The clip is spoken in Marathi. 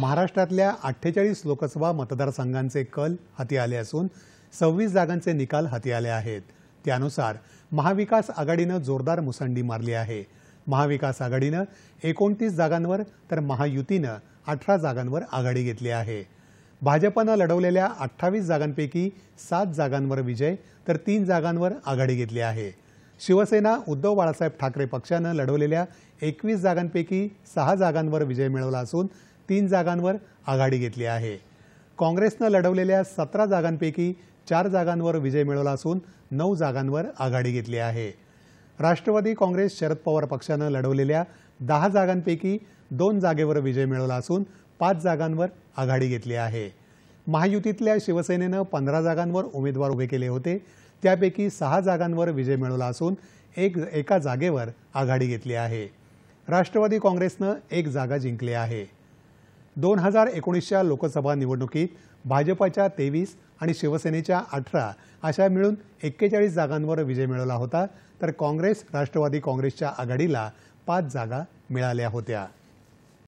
महाराष्ट्रातल्या 48 लोकसभा मतदारसंघांचे कल हाती आले असून 26 जागांचे निकाल हाती आले आहेत। त्यानुसार महाविकास आघाडीनं जोरदार मुसंडी मारली आहे। महाविकास आघाडीनं 29 जागांवर तर महायुतीनं 18 जागांवर आघाडी घेतली आहे। भाजपनं लढवलेल्या 28 जागांपैकी 7 जागांवर विजय तर 3 जागांवर आघाडी घेतली आहे। शिवसेना उद्धव बाळासाहेब ठाकरे पक्षानं लढवलेल्या 21 जागांपैकी 6 जागांवर विजय मिळवला असून 3 जागांवर आघाडी घेतली आहे। काँग्रेसनं लढवलेल्या 17 जागांपैकी 4 जागांवर विजय मिळवला असून 9 जागांवर आघाडी घेतली आहे। राष्ट्रवादी काँग्रेस शरद पवार पक्षानं लढवलेल्या 10 जागांपैकी 2 जागेवर विजय मिळवला असून 5 जागांवर आघाडी घेतली आहे। महायुतीतल्या शिवसेनेनं 15 जागांवर उमेदवार उभे केले होते, त्यापैकी 6 जागांवर विजय मिळवला असून एका जागेवर आघाडी घेतली आहे। राष्ट्रवादी काँग्रेसनं 1 जागा जिंकली आहे। 2019च्या लोकसभा निवडणुकीत भाजपच्या 23 आणि शिवसेनेच्या 18 अशा मिळून 41 जागांवर विजय मिळवला होता, तर काँग्रेस राष्ट्रवादी काँग्रेसच्या आघाडीला 5 जागा मिळाल्या होत्या।